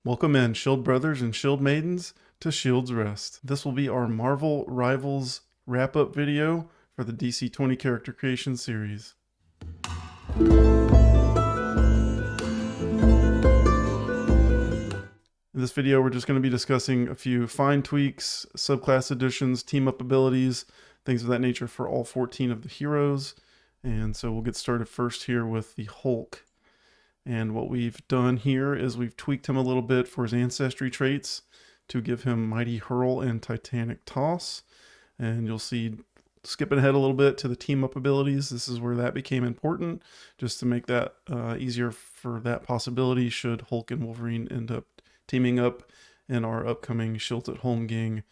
Welcome in, Shield Brothers and Shield Maidens, to Shield's Rest. This will be our Marvel Rivals wrap-up video for the DC20 character creation series. In this video, we're just going to be discussing a few fine tweaks, subclass additions, team-up abilities, things of that nature for all 14 of the heroes. And so we'll get started first here with the Hulk. And what we've done here is we've tweaked him a little bit for his ancestry traits to give him Mighty Hurl and Titanic Toss. And you'll see, skipping ahead a little bit to the team-up abilities, this is where that became important, just to make that easier for that possibility should Hulk and Wolverine end up teaming up in our upcoming Shields at Holmgang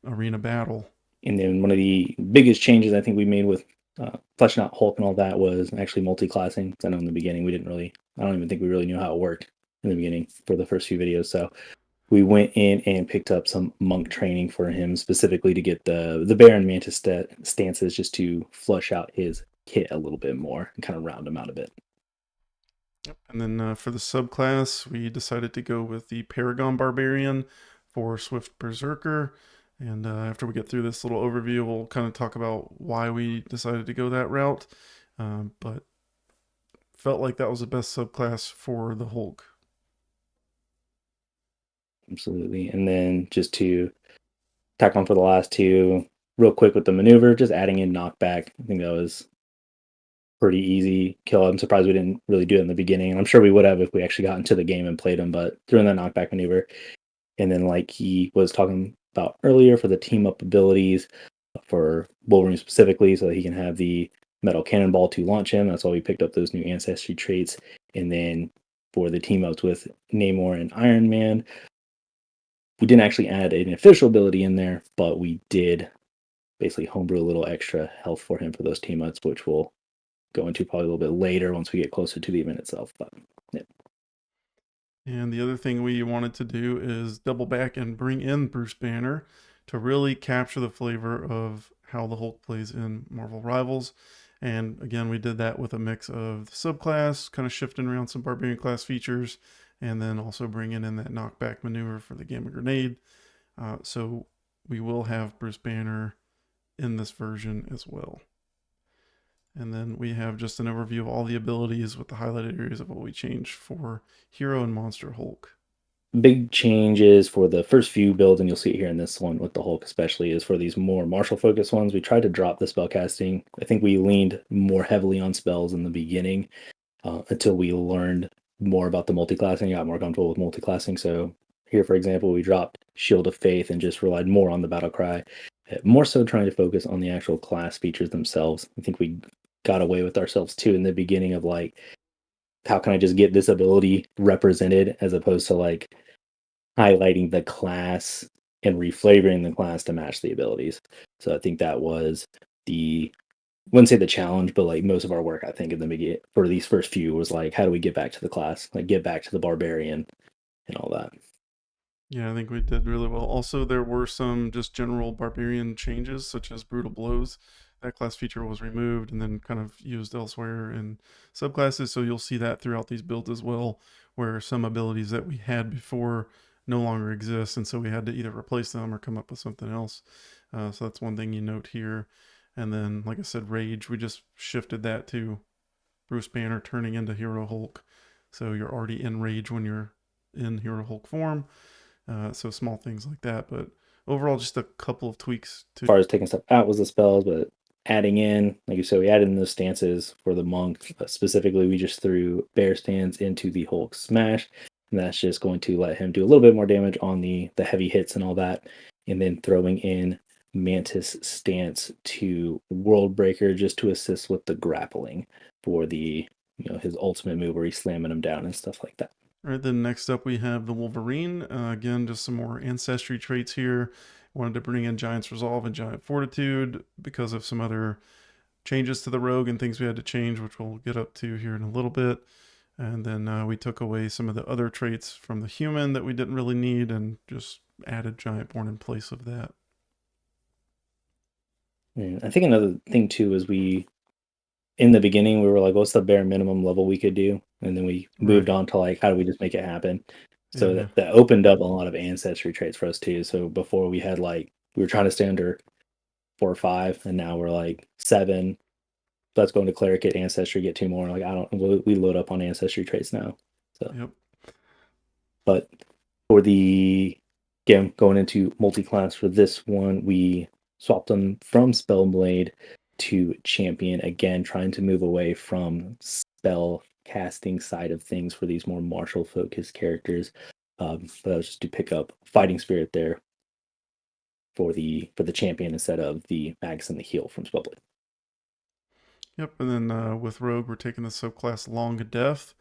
arena battle. And then one of the biggest changes I think we made with fleshing out Hulk and all that was actually multi-classing. I know in the beginning I don't even think we really knew how it worked in the beginning for the first few videos. So we went in and picked up some monk training for him specifically to get the bear and mantis stances, just to flush out his kit a little bit more and kind of round him out a bit. Yep. And then for the subclass, we decided to go with the Paragon Barbarian for Swift Berserker. And after we get through this little overview, we'll kind of talk about why we decided to go that route. But felt like that was the best subclass for the Hulk. Absolutely. And then just to tack on for the last two, real quick with the maneuver, just adding in knockback. I think that was pretty easy kill. I'm surprised we didn't really do it in the beginning. And I'm sure we would have if we actually got into the game and played him, but doing that knockback maneuver. And then like he was talking about earlier for the team up abilities for Wolverine specifically, so that he can have the metal cannonball to launch him. That's why we picked up those new ancestry traits. And then for the team ups with Namor and Iron Man, we didn't actually add an official ability in there, but we did basically homebrew a little extra health for him for those team ups, which we'll go into probably a little bit later once we get closer to the event itself. But yeah. And the other thing we wanted to do is double back and bring in Bruce Banner to really capture the flavor of how the Hulk plays in Marvel Rivals. And again, we did that with a mix of the subclass, kind of shifting around some Barbarian class features, and then also bringing in that knockback maneuver for the Gamma Grenade. So we will have Bruce Banner in this version as well. And then we have just an overview of all the abilities with the highlighted areas of what we changed for Hero and Monster Hulk. Big changes for the first few builds, and you'll see it here in this one with the Hulk especially, is for these more martial focused ones. We tried to drop the spell casting. I think we leaned more heavily on spells in the beginning until we learned more about the multi-classing, got more comfortable with multi-classing. So here, for example, we dropped Shield of Faith and just relied more on the battle cry, more so trying to focus on the actual class features themselves. I think we got away with ourselves too in the beginning of like, how can I just get this ability represented, as opposed to like highlighting the class and reflavoring the class to match the abilities. So I think that was wouldn't say the challenge, but like most of our work, I think in the beginning for these first few was like, how do we get back to the class, like get back to the barbarian and all that. Yeah, I think we did really well. Also, there were some just general Barbarian changes, such as Brutal Blows. That class feature was removed and then kind of used elsewhere in subclasses. So you'll see that throughout these builds as well, where some abilities that we had before no longer exist. And so we had to either replace them or come up with something else. So that's one thing you note here. And then, like I said, Rage, we just shifted that to Bruce Banner turning into Hero Hulk. So you're already in Rage when you're in Hero Hulk form. So small things like that. But overall, just a couple of tweaks. As far as taking stuff out was the spells, but adding in, like you said, we added in those stances for the monk. But specifically, we just threw bear stance into the Hulk smash. And that's just going to let him do a little bit more damage on the heavy hits and all that. And then throwing in Mantis stance to World Breaker just to assist with the grappling for the his ultimate move where he's slamming him down and stuff like that. All right, then next up we have the Wolverine. Again, just some more ancestry traits here. Wanted to bring in Giant's Resolve and Giant Fortitude because of some other changes to the rogue and things we had to change, which we'll get up to here in a little bit. And then we took away some of the other traits from the human that we didn't really need and just added Giant Born in place of that. And I think another thing too is in the beginning we were like, what's the bare minimum level we could do? And then we moved on to like, how do we just make it happen? So Yeah. that opened up a lot of ancestry traits for us too. So before we had like we were trying to stay under 4 or 5, and now we're like 7. Let's go into cleric, get ancestry, get 2 more. Like I don't, we load up on ancestry traits now. So, Yep. but for the again going into multi-class for this one, we swapped them from Spellblade to Champion. Again, trying to move away from spell casting side of things for these more martial focused characters. But that was just to pick up fighting spirit there for the champion instead of the mags and the heal from Spellblade. Yep. And then with Rogue, we're taking the subclass Long Death,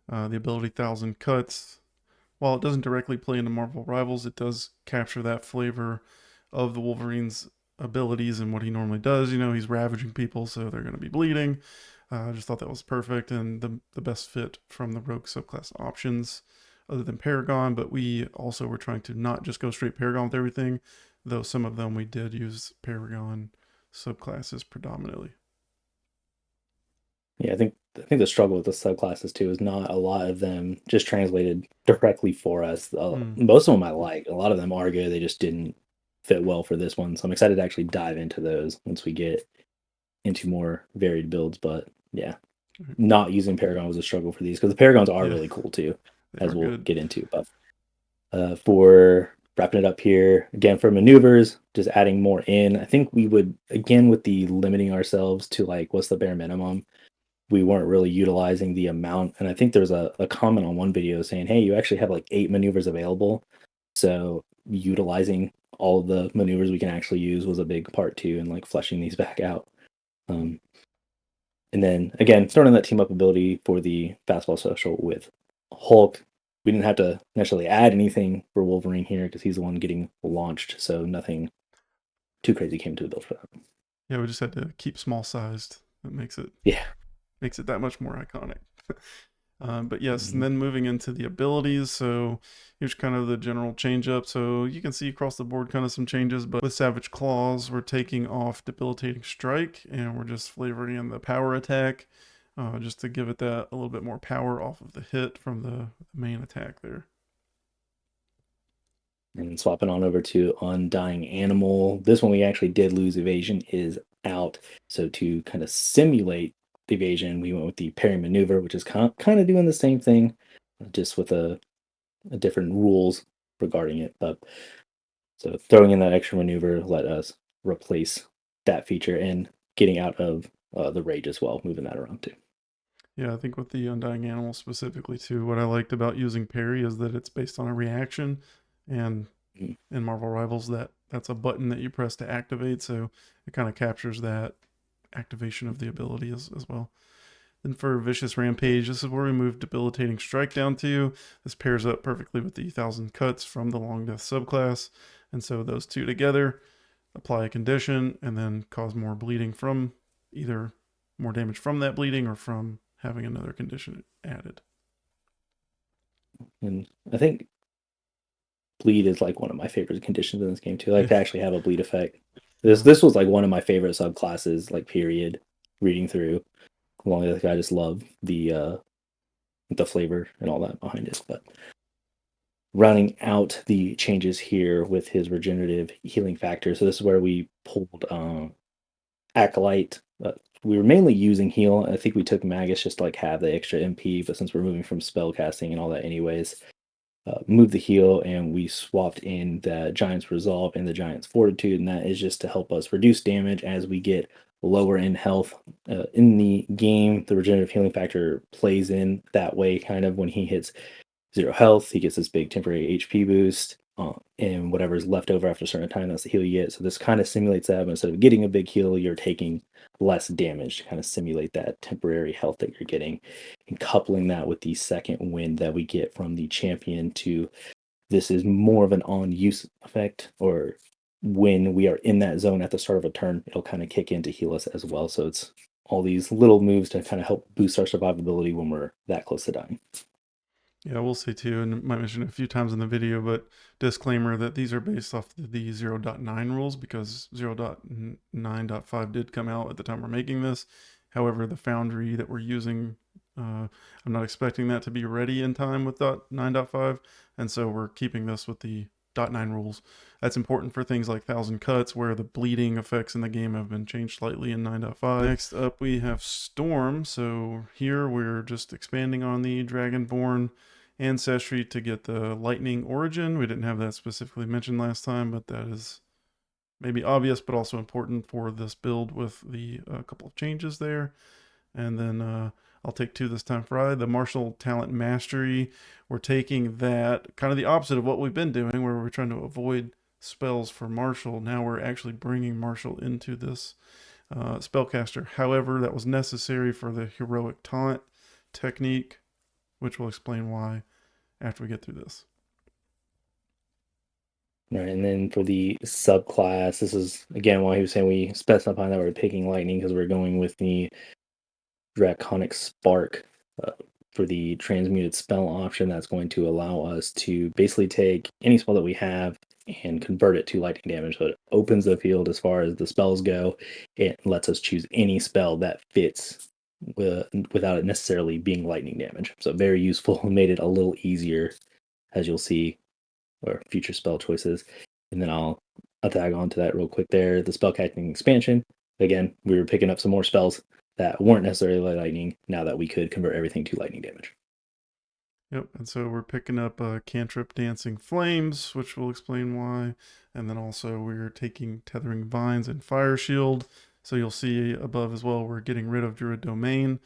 the ability Thousand Cuts. While it doesn't directly play into Marvel Rivals, it does capture that flavor of the Wolverine's abilities and what he normally does. You know, he's ravaging people, so they're going to be bleeding. I just thought that was perfect and the best fit from the Rogue subclass options, other than Paragon. But we also were trying to not just go straight Paragon with everything, though some of them we did use Paragon subclasses predominantly. Yeah, I think the struggle with the subclasses too is not a lot of them just translated directly for us. Hmm. Most of them I like. A lot of them are good. They just didn't fit well for this one. So I'm excited to actually dive into those once we get into more varied builds. But yeah, not using Paragon was a struggle for these because the Paragons are Yeah, really cool too, they as are we'll good. get into. But for wrapping it up here again for maneuvers, just adding more in. I think we would again with the limiting ourselves to like what's the bare minimum, we weren't really utilizing the amount. And I think there's a comment on one video saying, hey, you actually have like 8 maneuvers available. So utilizing all of the maneuvers we can actually use was a big part too, and like fleshing these back out. Um, and then again, starting that team up ability for the fastball social with Hulk. We didn't have to necessarily add anything for Wolverine here because he's the one getting launched. So nothing too crazy came to the build for that. Yeah, we just had to keep small sized. That Yeah. makes it that much more iconic. But yes, and Mhm. then moving into the abilities. So here's kind of the general change up. So you can see across the board kind of some changes, but with Savage Claws, we're taking off Debilitating Strike and we're just flavoring in the power attack just to give it that a little bit more power off of the hit from the main attack there. And swapping on over to Undying Animal. This one we actually did lose evasion is out. So to kind of simulate the evasion, we went with the parry maneuver, which is kind of doing the same thing, just with a different rules regarding it. But so throwing in that extra maneuver let us replace that feature and getting out of the rage as well, moving that around too. Yeah, I think with the Undying Animal specifically too, what I liked about using parry is that it's based on a reaction, and Mhm. in Marvel Rivals that's a button that you press to activate, so it kind of captures that activation of the ability as well. Then for Vicious Rampage, this is where we move Debilitating Strike down to. This pairs up perfectly with the 1,000 Cuts from the Long Death subclass, and so those two together apply a condition and then cause more bleeding from either more damage from that bleeding or from having another condition added. And I think bleed is like one of my favorite conditions in this game too. I Yeah, like to actually have a bleed effect. This yeah, this was like one of my favorite subclasses, like period, reading through. Along with I just love the flavor and all that behind it. But rounding out the changes here with his regenerative healing factor. So this is where we pulled Acolyte. We were mainly using heal. I think we took Magus just to like have the extra MP, but since we're moving from spell casting and all that anyways, moved the heal and we swapped in the Giant's Resolve and the Giant's Fortitude, and that is just to help us reduce damage as we get lower in health. In the game, the regenerative healing factor plays in that way, kind of when he hits 0 health, he gets this big temporary HP boost, and whatever's left over after a certain time, that's the heal you get. So this kind of simulates that, but instead of getting a big heal, you're taking less damage to kind of simulate that temporary health that you're getting, and coupling that with the second wind that we get from the champion to this is more of an on use effect, or when we are in that zone at the start of a turn, it'll kind of kick in to heal us as well. So it's all these little moves to kind of help boost our survivability when we're that close to dying. yeah. We'll say too, and I might mention it a few times in the video, but disclaimer that these are based off the 0.9 rules because 0.9.5 did come out at the time we're making this. However, the Foundry that we're using I'm not expecting that to be ready in time with 9.5, and so we're keeping this with the .9 rules. That's important for things like 1,000 cuts, where the bleeding effects in the game have been changed slightly in 9.5. Next up, we have Storm. So here we're just expanding on the Dragonborn ancestry to get the lightning origin. We didn't have that specifically mentioned last time, but that is maybe obvious, but also important for this build with the couple of changes there. And then I'll take 2 this time, Fry. The Martial Talent Mastery. We're taking that, kind of the opposite of what we've been doing, where we're trying to avoid spells for Martial. Now we're actually bringing Martial into this spellcaster. However, that was necessary for the Heroic Taunt technique, which we'll explain why after we get through this. Right, and then for the subclass, this is again why he was saying we specify that we're picking lightning because we're going with the Draconic Spark for the transmuted spell option. That's going to allow us to basically take any spell that we have and convert it to lightning damage. So it opens the field as far as the spells go. It lets us choose any spell that fits without it necessarily being lightning damage. So very useful. Made it a little easier, as you'll see, or future spell choices. And then I'll tag on to that real quick there. The spellcasting expansion. Again, we were picking up some more spells that weren't necessarily lightning now that we could convert everything to lightning damage. Yep, and so we're picking up Cantrip Dancing Flames, which will explain why. And then also we're taking Tethering Vines and Fire Shield. So you'll see above as well, we're getting rid of Druid Domain.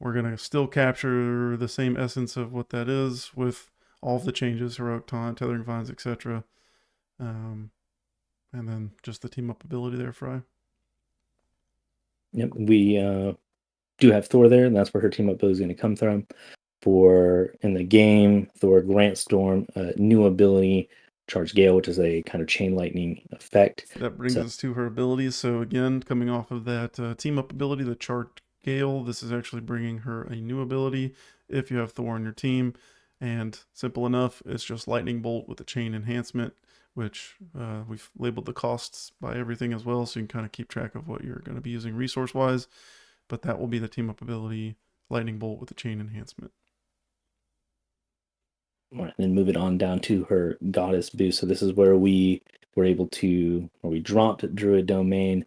We're going to still capture the same essence of what that is with all of the changes, Heroic Taunt, Tethering Vines, etc. And then just the team up ability there, Fry. Yep, we do have Thor there, and that's where her team up ability is going to come from. For in the game, Thor grants Storm a new ability, Charge Gale, which is a kind of chain lightning effect. That brings us to her abilities. So again, coming off of that team up ability, the Charge Gale, this is actually bringing her a new ability if you have Thor on your team. And simple enough, it's just Lightning Bolt with the chain enhancement, which we've labeled the costs by everything as well, so you can kind of keep track of what you're going to be using resource-wise. But that will be the team up ability, Lightning Bolt with the chain enhancement. And then move it on down to her Goddess boost. So this is where we were able to, or we dropped Druid Domain.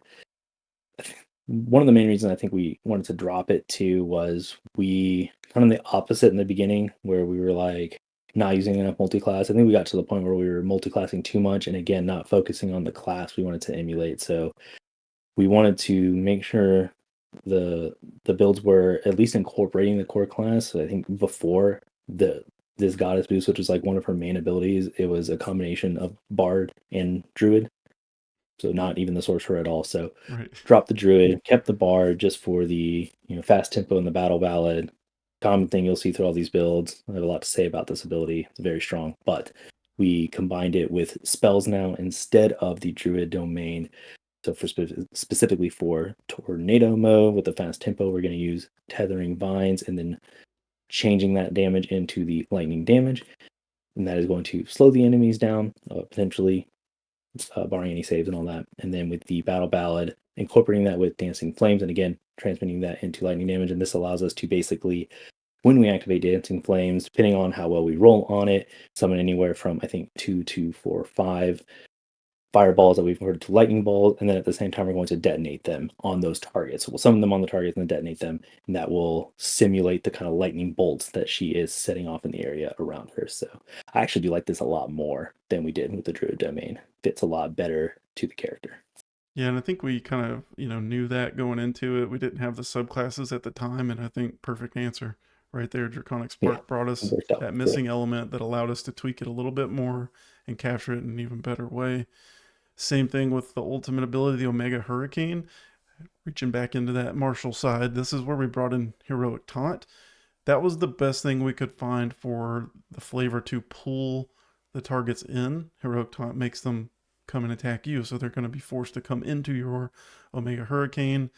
One of the main reasons I think we wanted to drop it too was we kind of the opposite in the beginning, where we were like not using enough multi-class. I think we got to the point where we were multi-classing too much, and again, not focusing on the class we wanted to emulate. So we wanted to make sure the builds were at least incorporating the core class. So I think before this Goddess boost, which was like one of her main abilities, it was a combination of Bard and Druid. So not even the sorcerer at all. So Right. dropped the Druid, kept the Bard just for the fast tempo and the battle ballad. Common thing you'll see through all these builds. I have a lot to say about this ability. It's very strong, but we combined it with spells now instead of the Druid domain. So for specifically for tornado mode with the fast tempo, we're going to use Tethering Vines and then changing that damage into the lightning damage. And that is going to slow the enemies down, potentially barring any saves and all that. And then with the Battle Ballad, incorporating that with Dancing Flames, and again, transmitting that into lightning damage. And this allows us to basically, when we activate Dancing Flames, depending on how well we roll on it, summon anywhere from, I think, 2 to 4 or 5 fireballs that we've converted to lightning balls, and then at the same time we're going to detonate them on those targets. So we'll summon them on the targets and then detonate them, and that will simulate the kind of lightning bolts that she is setting off in the area around her. So I actually do like this a lot more than we did with the Druid Domain. Fits a lot better to the character. Yeah, and I think we kind of, knew that going into it. We didn't have the subclasses at the time, and I think perfect answer right there. Draconic Spark brought us that missing element that allowed us to tweak it a little bit more and capture it in an even better way. Same thing with the ultimate ability, the Omega Hurricane. Reaching back into that martial side, this is where we brought in Heroic Taunt. That was the best thing we could find for the flavor to pull the targets in. Heroic Taunt makes them come and attack you, so they're going to be forced to come into your Omega Hurricane.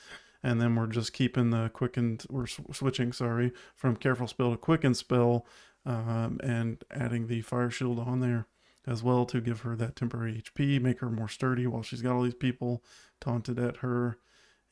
And then we're just keeping the quickened, we're switching, from Careful Spell to Quicken Spell, and adding the Fire Shield on there as well to give her that temporary HP, make her more sturdy while she's got all these people taunted at her.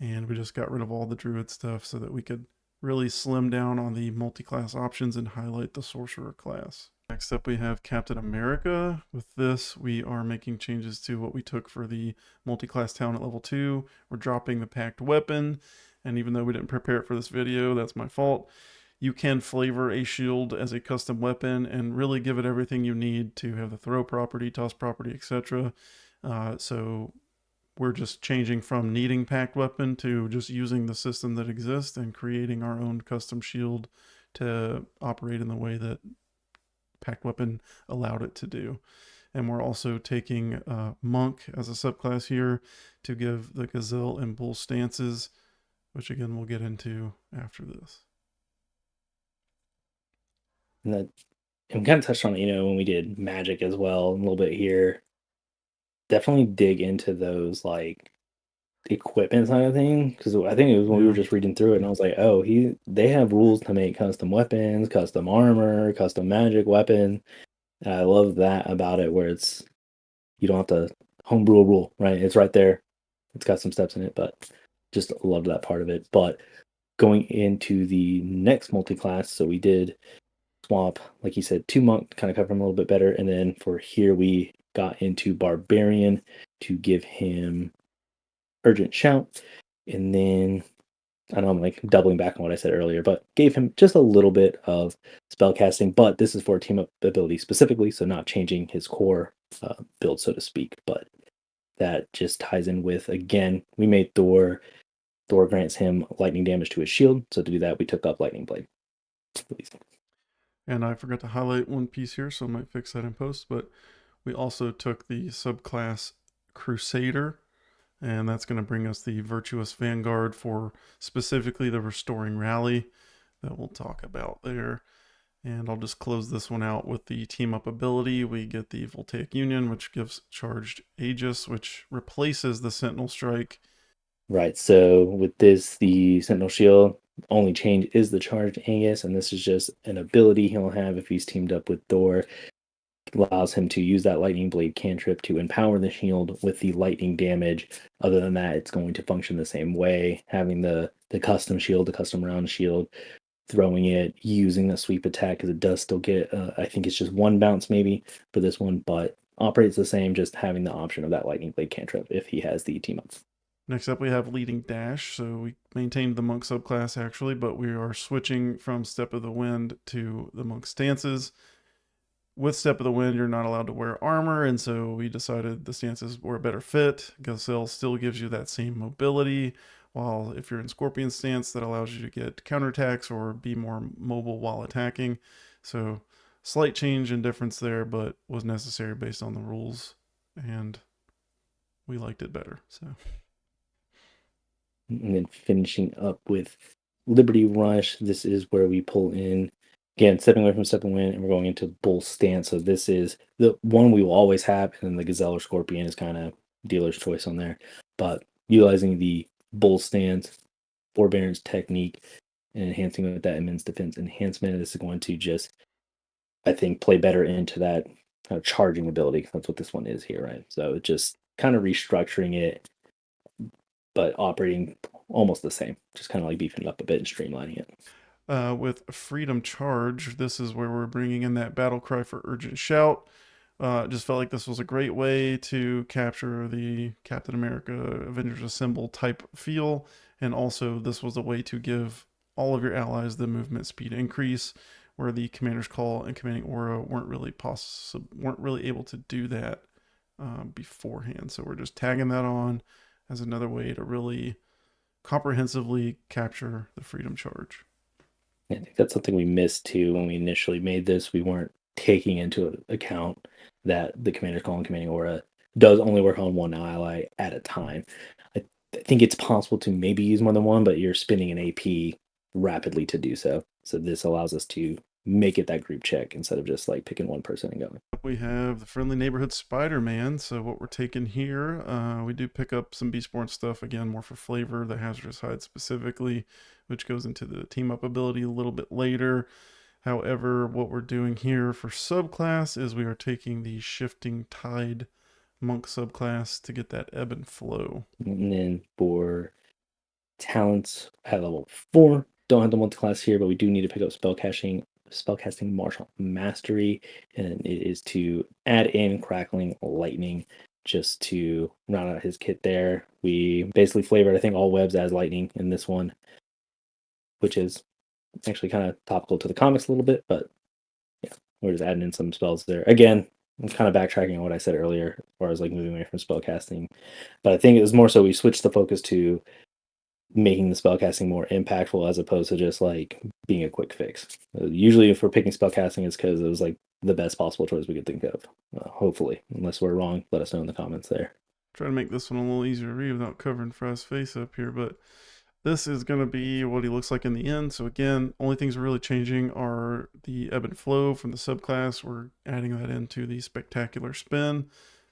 And we just got rid of all the Druid stuff so that we could really slim down on the multi-class options and highlight the sorcerer class. Next up, we have Captain America. With this, we are making changes to what we took for the multi-class talent at level 2. We're dropping the packed weapon, and even though we didn't prepare it for this video, that's my fault. You can flavor a shield as a custom weapon and really give it everything you need to have the throw property, toss property, etc. So we're just changing from needing packed weapon to just using the system that exists and creating our own custom shield to operate in the way that packed weapon allowed it to do. And we're also taking Monk as a subclass here to give the Gazelle and Bull stances, which again we'll get into after this. And that, and we kind of touched on it, when we did Magik as well, a little bit here. Definitely dig into those like equipment side of thing, because I think it was when we were just reading through it, and I was like, oh, they have rules to make custom weapons, custom armor, custom magic weapon. And I love that about it, where it's you don't have to homebrew a rule, right? It's right there. It's got some steps in it, but just loved that part of it. But going into the next multi-class, so we did swap, like you said, 2 monk, kind of cover him a little bit better, and then for here we got into barbarian to give him urgent shout, and then I know I'm like doubling back on what I said earlier, but gave him just a little bit of spell casting. But this is for team up ability specifically, so not changing his core build, so to speak. But that just ties in with, again, we made Thor. Thor grants him lightning damage to his shield, so to do that, we took up lightning blade. Please. And I forgot to highlight one piece here, so I might fix that in post. But we also took the subclass Crusader, and that's going to bring us the Virtuous Vanguard for specifically the Restoring Rally that we'll talk about there. And I'll just close this one out with the team up ability. We get the Voltaic Union, which gives charged Aegis, which replaces the Sentinel Strike. Right, so with this, the Sentinel Shield only change is the charged Aegis, and this is just an ability he'll have if he's teamed up with Thor. Allows him to use that lightning blade cantrip to empower the shield with the lightning damage. Other than that, it's going to function the same way, having the custom shield, the custom round shield, throwing it, using the sweep attack, because it does still get, I think it's just 1 bounce maybe for this one, but operates the same, just having the option of that lightning blade cantrip if he has the team up. Next up, we have Leading Dash. So we maintained the Monk subclass actually, but we are switching from Step of the Wind to the Monk stances. With Step of the Wind, you're not allowed to wear armor, and so we decided the stances were a better fit. Gazelle still gives you that same mobility, while if you're in Scorpion stance, that allows you to get counterattacks or be more mobile while attacking. So slight change and difference there, but was necessary based on the rules, and we liked it better. So. And then finishing up with Liberty Rush. This is where we pull in, again, stepping away from Step and Wind, and we're going into Bull Stance. So this is the one we will always have, and then the Gazelle or Scorpion is kind of dealer's choice on there. But utilizing the Bull Stance, Forbearance technique, and enhancing with that immense defense enhancement, this is going to just, I think, play better into that kind of charging ability. That's what this one is here, right? So just kind of restructuring it, but operating almost the same, just kind of like beefing it up a bit and streamlining it. With Freedom Charge, this is where we're bringing in that battle cry for Urgent Shout. Just felt like this was a great way to capture the Captain America Avengers Assemble type feel, and also this was a way to give all of your allies the movement speed increase, where the Commander's Call and Commanding Aura weren't really able to do that beforehand. So we're just tagging that on as another way to really comprehensively capture the Freedom Charge. I think that's something we missed too when we initially made this. We weren't taking into account that the Commander's Call and Commanding Aura does only work on one ally at a time. I think it's possible to maybe use more than one, but you're spending an AP rapidly to do so. So this allows us to make it that group check instead of just like picking one person and going. We have the Friendly Neighborhood Spider-Man. So what we're taking here, we do pick up some Beastborn stuff, again, more for flavor, the Hazardous Hide specifically, which goes into the team-up ability a little bit later. However, what we're doing here for subclass is we are taking the Shifting Tide Monk subclass to get that ebb and flow. And then for talents at level 4, don't have the multi-class here, but we do need to pick up spellcasting martial mastery, and it is to add in crackling lightning just to round out his kit there. We basically flavored, I think, all webs as lightning in this one, which is actually kind of topical to the comics a little bit, but yeah, we're just adding in some spells there. Again, I'm kind of backtracking on what I said earlier as far as like moving away from spellcasting, but I think it was more so we switched the focus to making the spellcasting more impactful as opposed to just like being a quick fix. Usually, if we're picking spellcasting, it's because it was like the best possible choice we could think of. Hopefully, unless we're wrong, let us know in the comments there. Try to make this one a little easier to read without covering Fry's face up here, but this is going to be what he looks like in the end. So again, only things really changing are the ebb and flow from the subclass. We're adding that into the spectacular spin.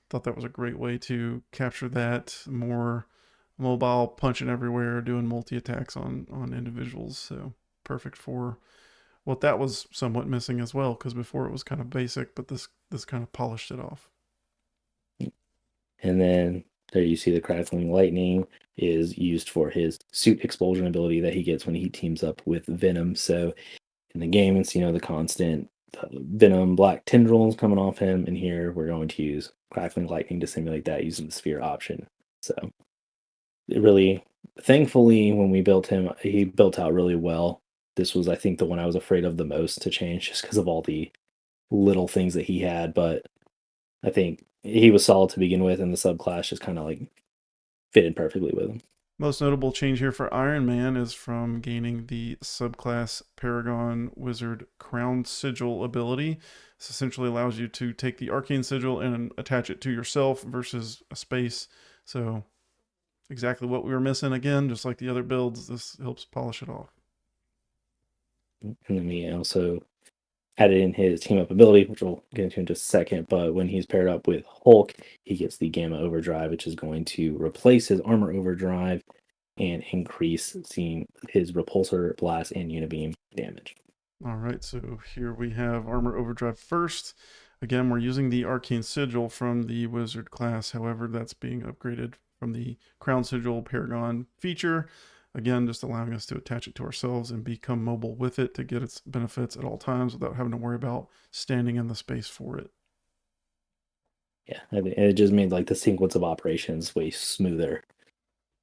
Thought that was a great way to capture that more mobile, punching everywhere, doing multi-attacks on individuals. So perfect for what that was somewhat missing as well, because before it was kind of basic, but this kind of polished it off. And then there you see the crackling lightning is used for his suit expulsion ability that he gets when he teams up with Venom. So in the game, it's the constant Venom black tendrils coming off him, and here we're going to use crackling lightning to simulate that using the sphere option. So it really, thankfully, when we built him, he built out really well. This was, I think, the one I was afraid of the most to change just because of all the little things that he had, but I think he was solid to begin with, and the subclass just kind of like fitted perfectly with him. Most notable change here for Iron Man is from gaining the subclass Paragon Wizard Crown Sigil ability. This essentially allows you to take the Arcane Sigil and attach it to yourself versus a space. So exactly what we were missing again, just like the other builds, this helps polish it off. And then we also added in his team up ability, which we'll get into in just a second. But when he's paired up with Hulk, he gets the Gamma Overdrive, which is going to replace his Armor Overdrive and increase seeing his Repulsor, Blast, and Unibeam damage. All right, so here we have Armor Overdrive first. Again, we're using the Arcane Sigil from the Wizard class. However, that's being upgraded from the Crown Sigil Paragon feature. Again, just allowing us to attach it to ourselves and become mobile with it to get its benefits at all times without having to worry about standing in the space for it. Yeah, and it just made like the sequence of operations way smoother.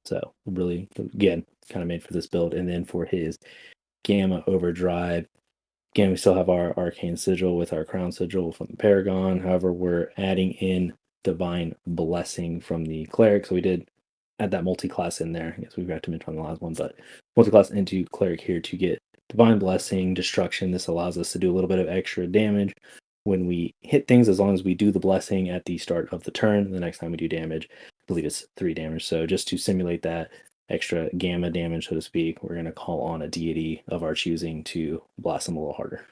So really, again, kind of made for this build. And then for his Gamma Overdrive, again, we still have our Arcane Sigil with our Crown Sigil from the Paragon. However, we're adding in Divine Blessing from the Cleric. So we did add that multi-class in there. I guess we forgot to mention on the last one, but multi-class into Cleric here to get Divine Blessing, Destruction. This allows us to do a little bit of extra damage when we hit things, as long as we do the blessing at the start of the turn. The next time we do damage, I believe it's 3 damage. So just to simulate that extra gamma damage, so to speak, we're going to call on a deity of our choosing to blast them a little harder.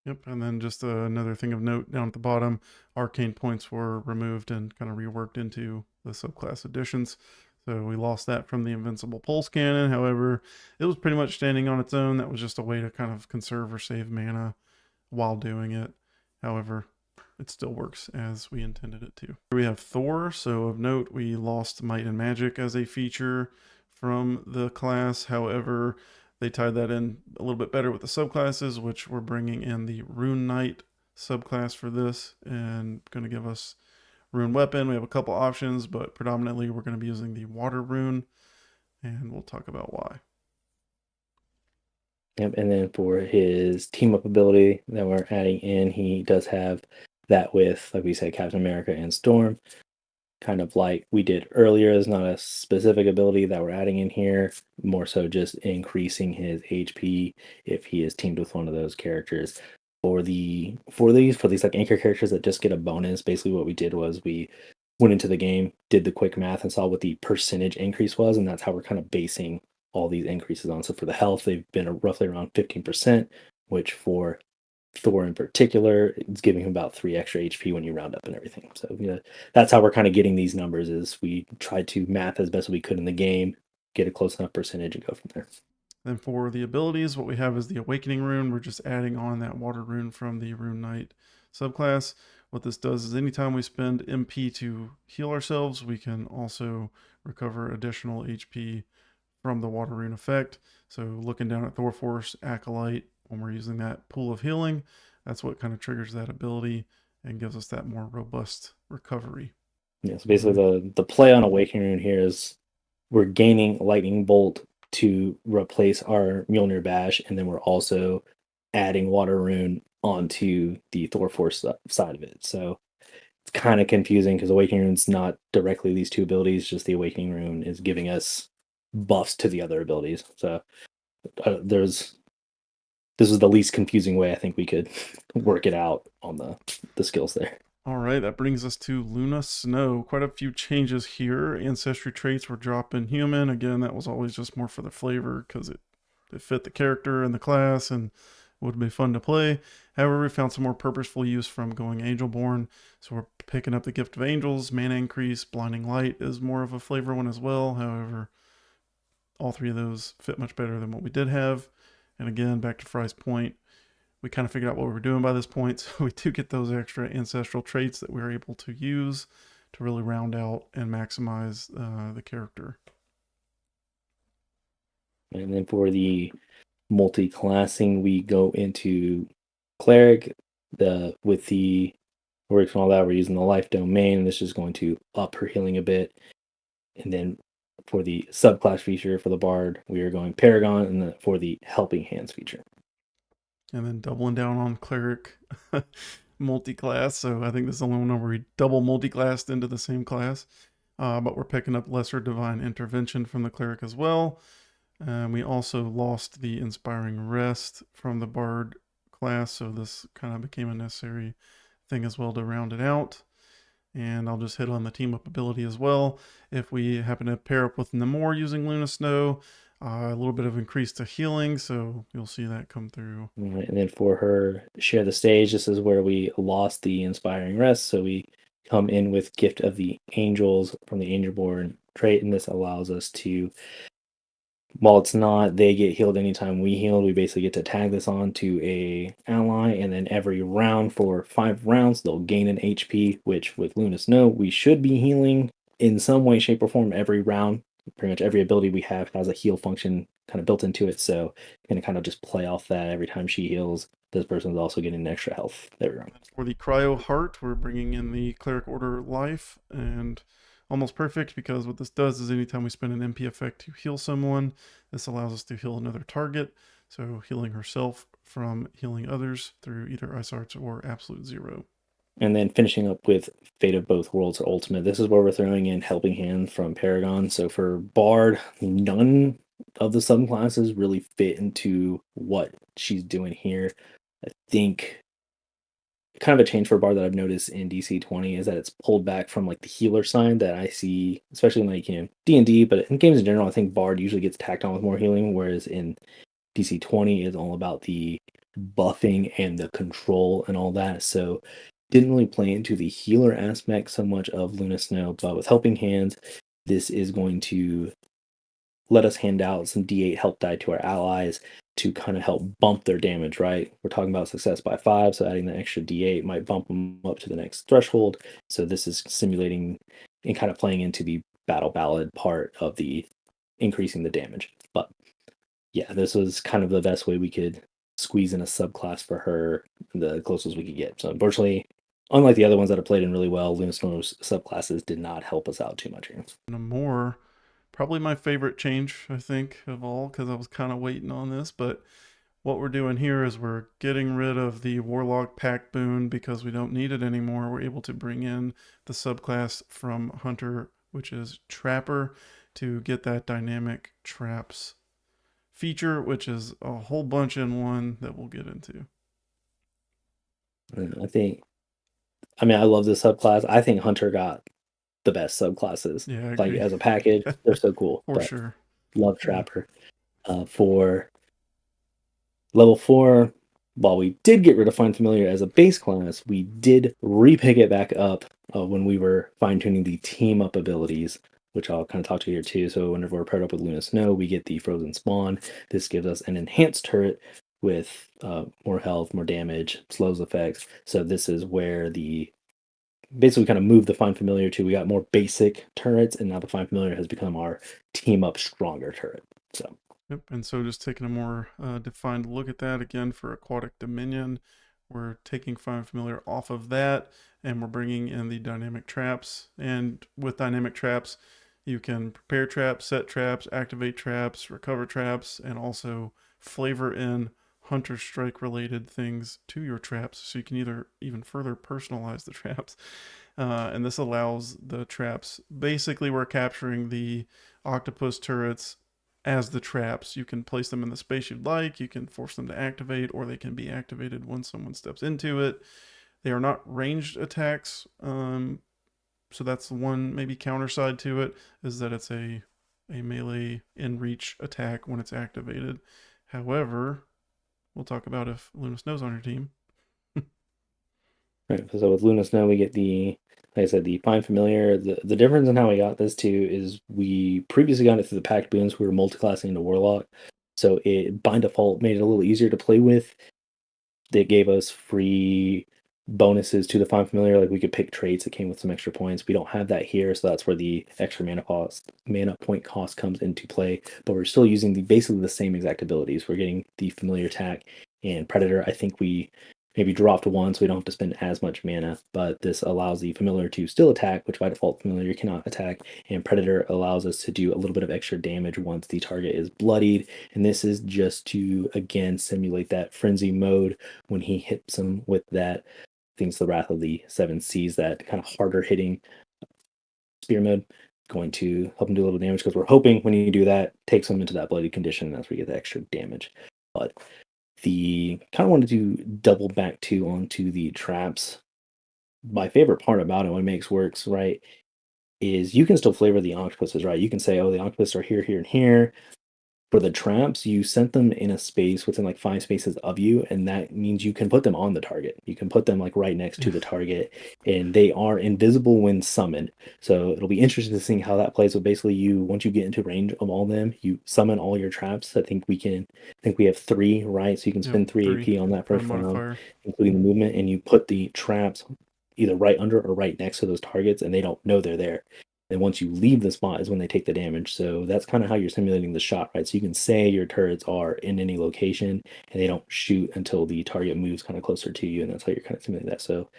Yep, and then just another thing of note down at the bottom, arcane points were removed and kind of reworked into the subclass additions. So we lost that from the Invincible Pulse Cannon. However, it was pretty much standing on its own. That was just a way to kind of conserve or save mana while doing it. However, it still works as we intended it to. Here we have Thor. So of note, we lost Might and Magic as a feature from the class. However, they tied that in a little bit better with the subclasses, which we're bringing in the Rune Knight subclass for this and going to give us rune weapon. We have a couple options, but predominantly we're going to be using the water rune, and we'll talk about why. Yep, and then for his team up ability that we're adding in, he does have that with, like we said, Captain America and Storm. Kind of like we did earlier, is not a specific ability that we're adding in here, more so just increasing his HP if he is teamed with one of those characters. For these like anchor characters that just get a bonus, basically what we did was we went into the game, did the quick math, and saw what the percentage increase was, and that's how we're kind of basing all these increases on. So for the health, they've been roughly around 15%, which for Thor in particular, it's giving him about 3 extra HP when you round up and everything. So yeah, that's how we're kind of getting these numbers. Is we tried to math as best we could in the game, get a close enough percentage, and go from there. Then for the abilities, what we have is the Awakening rune. We're just adding on that water rune from the Rune Knight subclass. What this does is anytime we spend MP to heal ourselves, we can also recover additional HP from the water rune effect. So looking down at Thor Force, Acolyte, when we're using that pool of healing, that's what kind of triggers that ability and gives us that more robust recovery. Yeah, so basically the play on Awakening Rune here is we're gaining Lightning Bolt to replace our Mjolnir Bash, and then we're also adding Water Rune onto the Thor Force side of it. So it's kind of confusing because Awakening Rune's not directly these two abilities, just the Awakening Rune is giving us buffs to the other abilities. So this is the least confusing way I think we could work it out on the skills there. All right, that brings us to Luna Snow. Quite a few changes here. Ancestry traits were dropped in human. Again, that was always just more for the flavor because it fit the character and the class and would be fun to play. However, we found some more purposeful use from going Angelborn. So we're picking up the Gift of Angels, mana increase, Blinding Light is more of a flavor one as well. However, all three of those fit much better than what we did have. And again, back to Fry's point, we kind of figured out what we were doing by this point. So we do get those extra ancestral traits that we were able to use to really round out and maximize the character. And then for the multi-classing, we go into Cleric. With the works and all that, we're using the Life Domain. This is going to up her healing a bit. And then for the subclass feature for the Bard, we are going Paragon, and for the Helping Hands feature. And then doubling down on Cleric multi-class. So I think this is the only one where we double multi-classed into the same class. But we're picking up Lesser Divine Intervention from the Cleric as well. We also lost the Inspiring Rest from the Bard class, so this kind of became a necessary thing as well to round it out. And I'll just hit on the team up ability as well. If we happen to pair up with Namor using Luna Snow, a little bit of increase to healing, so you'll see that come through. Right, and then for her Share the Stage, this is where we lost the Inspiring Rest, so we come in with Gift of the Angels from the Angelborn trait, and this allows us to, while it's not they get healed anytime we heal, we basically get to tag this on to a ally, and then every round for 5 rounds they'll gain an HP, which with Luna Snow we should be healing in some way, shape, or form every round. Pretty much every ability we have has a heal function kind of built into it, so going to kind of just play off that every time she heals. This person's also getting extra health every round. For the Cryo Heart, we're bringing in the Cleric Order Life, and almost perfect because what this does is anytime we spend an MP effect to heal someone, this allows us to heal another target. So healing herself from healing others through either Ice Arts or Absolute Zero. And then finishing up with Fate of Both Worlds Ultimate. This is where we're throwing in Helping Hand from Paragon. So for Bard, none of the subclasses really fit into what she's doing here. I think kind of a change for Bard that I've noticed in DC20 is that it's pulled back from like the healer side that I see, especially in like, D&D, but in games in general, I think Bard usually gets tacked on with more healing, whereas in DC20 is all about the buffing and the control and all that. So didn't really play into the healer aspect so much of Luna Snow, but with Helping Hands, this is going to let us hand out some D8 help die to our allies to kind of help bump their damage, right? We're talking about success by 5, so adding the extra D8 might bump them up to the next threshold. So this is simulating and kind of playing into the battle ballad part of the increasing the damage. But yeah, this was kind of the best way we could squeeze in a subclass for her, the closest we could get. So unfortunately, unlike the other ones that have played in really well, Luna Snow's subclasses did not help us out too much here. Namor, probably my favorite change, I think, of all, because I was kind of waiting on this. But what we're doing here is we're getting rid of the Warlock Pack boon because we don't need it anymore. We're able to bring in the subclass from Hunter, which is Trapper, to get that dynamic traps feature, which is a whole bunch in one that we'll get into. And I love this subclass. I think Hunter got the best subclasses. Yeah, I Like agree. as a package, they're so cool. For But sure. love Trapper. For level 4, while we did get rid of Find Familiar as a base class, we did repick it back up when we were fine-tuning the team-up abilities, which I'll kind of talk to here too. So whenever we're paired up with Luna Snow, we get the Frozen Spawn. This gives us an enhanced turret with more health, more damage, slows effects. So this is where basically kind of moved the Find Familiar to, we got more basic turrets, and now the Find Familiar has become our team-up stronger turret. So Yep. And so just taking a more defined look at that again for Aquatic Dominion, we're taking Find Familiar off of that and we're bringing in the dynamic traps. And with dynamic traps, you can prepare traps, set traps, activate traps, recover traps, and also flavor in Hunter Strike related things to your traps. So you can either even further personalize the traps. And this allows the traps. Basically, we're capturing the octopus turrets as the traps. You can place them in the space you'd like. You can force them to activate, or they can be activated when someone steps into it. They are not ranged attacks. So that's the one maybe counter side to it, is that it's a melee in reach attack when it's activated. However, we'll talk about if Luna Snow's on your team. right, so with Luna Snow, we get the, like I said, the Find Familiar. The difference in how we got this too is we previously got it through the packed boons. We were multiclassing into Warlock, so it by default made it a little easier to play with. It gave us free bonuses to the Find Familiar, like we could pick traits that came with some extra points. We don't have that here, so that's where the extra mana point cost comes into play. But we're still using basically the same exact abilities. We're getting the Familiar attack and Predator. I think we maybe dropped one, so we don't have to spend as much mana. But this allows the Familiar to still attack, which by default Familiar cannot attack, and Predator allows us to do a little bit of extra damage once the target is bloodied. And this is just to again simulate that frenzy mode when he hits him with that. I think it's the Wrath of the Seven Seas, that kind of harder hitting spear mode, going to help him do a little damage, because we're hoping when you do that, takes him into that bloody condition, and that's where you get the extra damage. But the kind of wanted to double back to onto the traps. My favorite part about it, what makes works right, is you can still flavor the octopuses, right? You can say, oh, the octopus are here, here, and here. For the traps, you set them in a space within like 5 spaces of you, and that means you can put them on the target. You can put them like right next to Yeah. the target, and they are invisible when summoned. So it'll be interesting to see how that plays. So basically, once you get into range of all of them, you summon all your traps. I think we have 3, right? So you can Yep. spend 3 Three AP on that first round, modifier. including the movement, and you put the traps either right under or right next to those targets, and they don't know they're there. And once you leave the spot is when they take the damage. So that's kind of how you're simulating the shot, right? So you can say your turrets are in any location and they don't shoot until the target moves kind of closer to you. And that's how you're kind of simulating that. So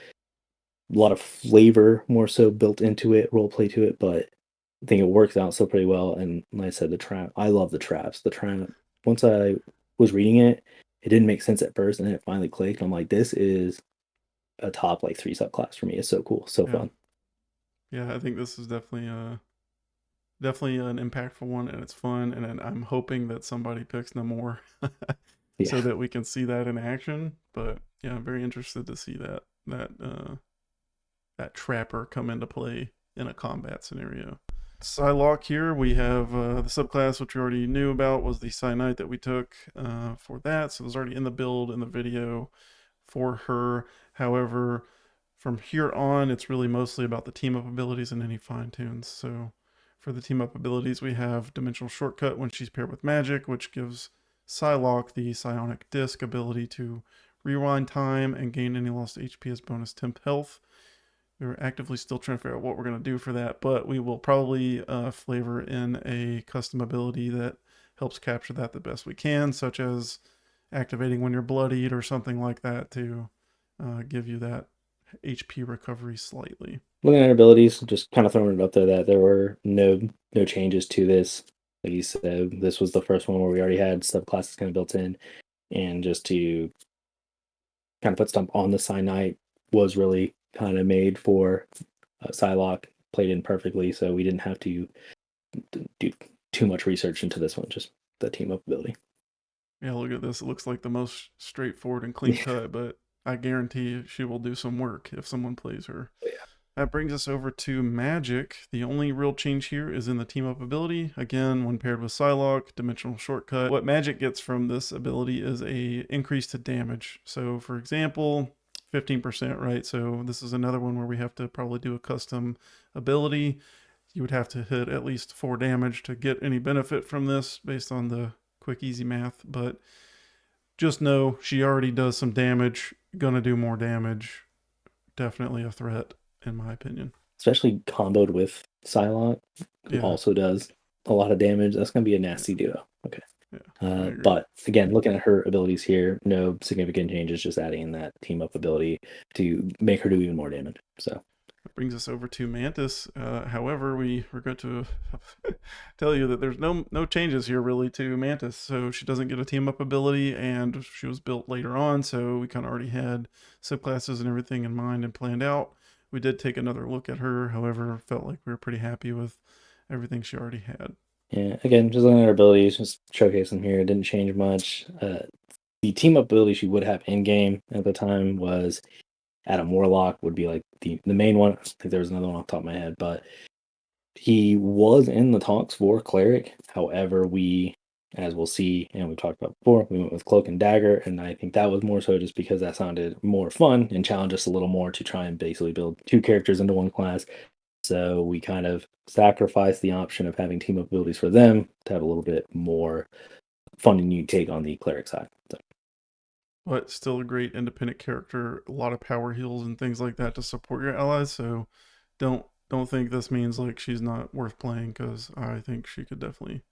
a lot of flavor more so built into it, role play to it, but I think it works out so pretty well. And like I said, the trap, I love the traps. The trap, once I was reading it, it didn't make sense at first, and then it finally clicked. I'm like, this is a top like 3 subclass for me. It's so cool, so Yeah. fun. Yeah. I think this is definitely an impactful one, and it's fun. And I'm hoping that somebody picks Namor Yeah. so that we can see that in action. But yeah, I'm very interested to see that trapper come into play in a combat scenario. Psylocke here, we have the subclass which we already knew about was the Cyanite that we took for that. So it was already in the build in the video for her. However, from here on, it's really mostly about the team up abilities and any fine tunes. So for the team up abilities, we have Dimensional Shortcut when she's paired with Magik, which gives Psylocke the Psionic Disc ability to rewind time and gain any lost HP as bonus temp health. We're actively still trying to figure out what we're going to do for that, but we will probably flavor in a custom ability that helps capture that the best we can, such as activating when you're bloodied or something like that to give you that HP recovery slightly. Looking at abilities, just kind of throwing it up there that there were no changes to this. Like you said, this was the first one where we already had subclasses kind of built in, and just to kind of put stuff on the Cyanite was really kind of made for Psylocke, played in perfectly, so we didn't have to do too much research into this one, just the team up ability. Yeah, look at this. It looks like the most straightforward and clean cut, but I guarantee she will do some work if someone plays her. That brings us over to Magik. The only real change here is in the team up ability. Again, when paired with Psylocke, Dimensional Shortcut. What Magik gets from this ability is a increase to damage. So for example, 15%, right? So this is another one where we have to probably do a custom ability. You would have to hit at least 4 damage to get any benefit from this based on the quick, easy math. But just know she already does some damage, gonna do more damage. Definitely a threat, in my opinion. Especially comboed with Psylocke, who Yeah. also does. a lot of damage. That's going to be a nasty duo. Okay. Yeah, I agree. But again, looking at her abilities here, no significant changes, just adding in that team up ability to make her do even more damage. So That brings us over to Mantis. However, we regret to tell you that there's no changes here really to Mantis. So she doesn't get a team up ability, and she was built later on. So we kind of already had subclasses and everything in mind and planned out. We did take another look at her. However, felt like we were pretty happy with everything she already had. yeah, again, just looking at her abilities, just showcase them here. It didn't change much. The team up ability she would have in game at the time was Adam Warlock would be like the main one. I think there was another one off the top of my head, but he was in the talks for Cleric. However, as we'll see, and we talked about before, we went with Cloak and Dagger, and I think that was more so just because that sounded more fun and challenged us a little more to try and basically build two characters into one class. So we kind of sacrificed the option of having team up abilities for them to have a little bit more fun and unique take on the Cleric side. So. But still a great independent character, a lot of power heals and things like that to support your allies. So don't think this means like she's not worth playing, because I think she could definitely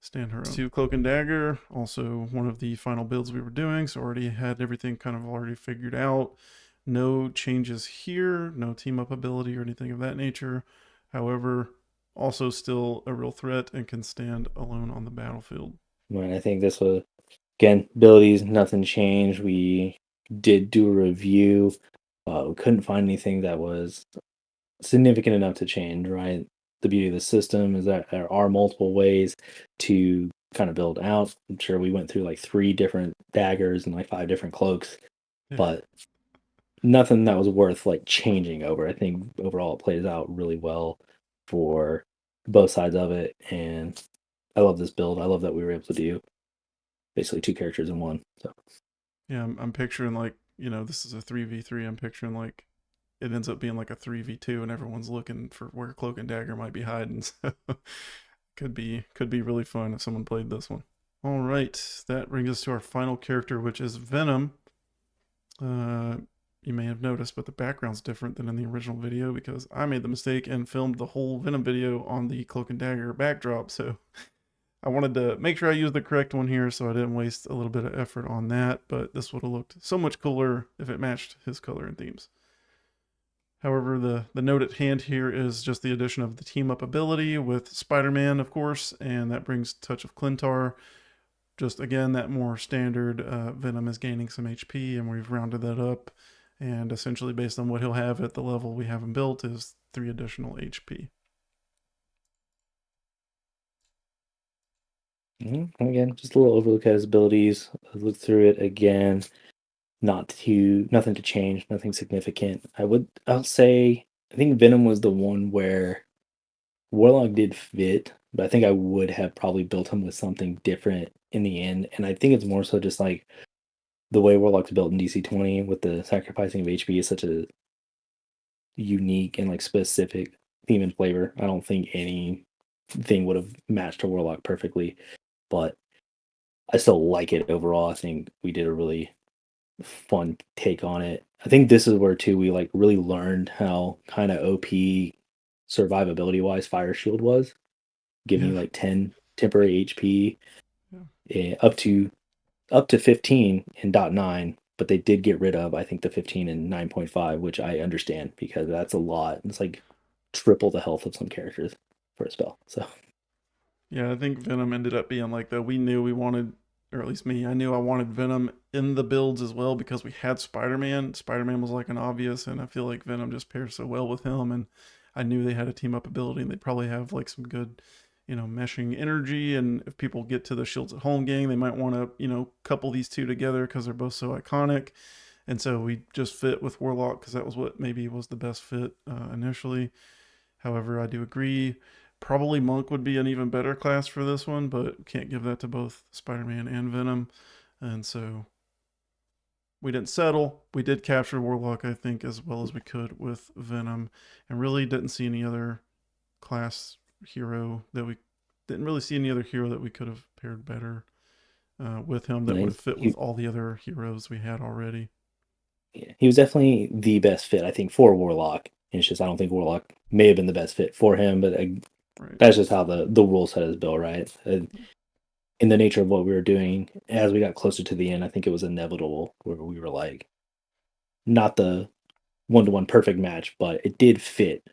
stand her own. To Cloak and Dagger, also one of the final builds we were doing, so already had everything kind of already figured out. No changes here, no team up ability or anything of that nature. However, also still a real threat and can stand alone on the battlefield. And I think this was, again, abilities, nothing changed. We did do a review. We couldn't find anything that was significant enough to change, right? The beauty of the system is that there are multiple ways to kind of build out. I'm sure we went through like 3 different daggers and like 5 different cloaks, Yeah. but nothing that was worth like changing over. I think overall it plays out really well for both sides of it, and I love this build. I love that we were able to do basically 2 characters in one. So Yeah, I'm picturing like, this is a 3v3. I'm picturing like it ends up being like a 3v2 and everyone's looking for where Cloak and Dagger might be hiding. So could be really fun if someone played this one. All right, that brings us to our final character, which is Venom. Uh, you may have noticed, but the background's different than in the original video because I made the mistake and filmed the whole Venom video on the Cloak and Dagger backdrop. So I wanted to make sure I used the correct one here so I didn't waste a little bit of effort on that, but this would have looked so much cooler if it matched his color and themes. However, the note at hand here is just the addition of the team up ability with Spider-Man, of course, and that brings Touch of Clintar. Just again, that more standard Venom is gaining some HP, and we've rounded that up. And essentially, based on what he'll have at the level we have him built, is 3 additional HP. again, just a little overlook at his abilities. Look through it again. Nothing to change, nothing significant. I'll say I think Venom was the one where Warlock did fit, but I think I would have probably built him with something different in the end. And I think it's more so just like the way Warlock's built in DC20 with the sacrificing of HP is such a unique and like specific theme and flavor. I don't think anything would have matched a Warlock perfectly, but I still like it overall. I think we did a really fun take on it. I think this is where too we like really learned how kind of OP survivability wise Fire Shield was, giving Yeah. you like 10 temporary HP, Yeah. up to 15 in .9, but they did get rid of I think the 15 and 9.5, which I understand because that's a lot. It's like triple the health of some characters for a spell. So Yeah, I think Venom ended up being like that. We knew we wanted, or at least me, I knew I wanted Venom in the builds as well because we had Spider Man. Spider Man was like an obvious, and I feel like Venom just pairs so well with him. And I knew they had a team up ability, and they probably have like some good, meshing energy. And if people get to the Shields at Holmgang, they might want to, couple these two together because they're both so iconic. And so we just fit with Warlock because that was what maybe was the best fit initially. However, I do agree. Probably Monk would be an even better class for this one, but can't give that to both Spider Man and Venom. And so we didn't settle. We did capture Warlock, I think, as well as we could with Venom, and really didn't see any other class hero that we didn't really see any other hero that we could have paired better with him that would have fit with all the other heroes we had already. yeah, he was definitely the best fit I think for Warlock. And it's just I don't think Warlock may have been the best fit for him, but Right. That's just how the rule set is built, right? In the nature of what we were doing, as we got closer to the end, I think it was inevitable where we were like, not the one-to-one perfect match, but it did fit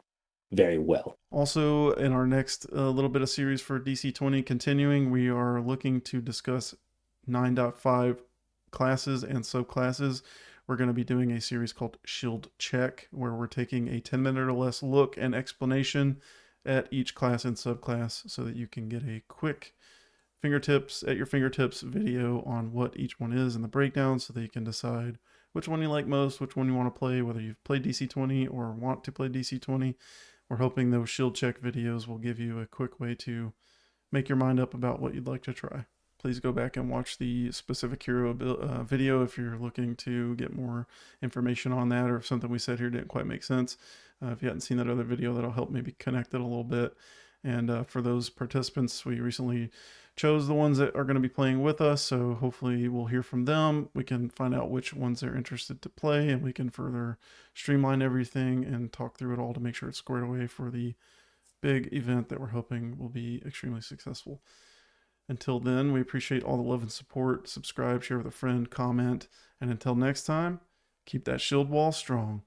very well. Also, in our next little bit of series for DC20 continuing, we are looking to discuss 9.5 classes and subclasses. We're going to be doing a series called Shield Check, where we're taking a 10-minute or less look and explanation at each class and subclass so that you can get a quick at your fingertips video on what each one is and the breakdown so that you can decide which one you like most, which one you want to play, whether you've played DC20 or want to play DC20. We're hoping those shield check videos will give you a quick way to make your mind up about what you'd like to try. Please go back and watch the specific hero video if you're looking to get more information on that, or if something we said here didn't quite make sense. If you hadn't seen that other video, that'll help maybe connect it a little bit. And for those participants, we recently chose the ones that are going to be playing with us, so hopefully we'll hear from them. We can find out which ones they're interested to play, and we can further streamline everything and talk through it all to make sure it's squared away for the big event that we're hoping will be extremely successful. Until then, we appreciate all the love and support. Subscribe, share with a friend, comment, and until next time, keep that shield wall strong.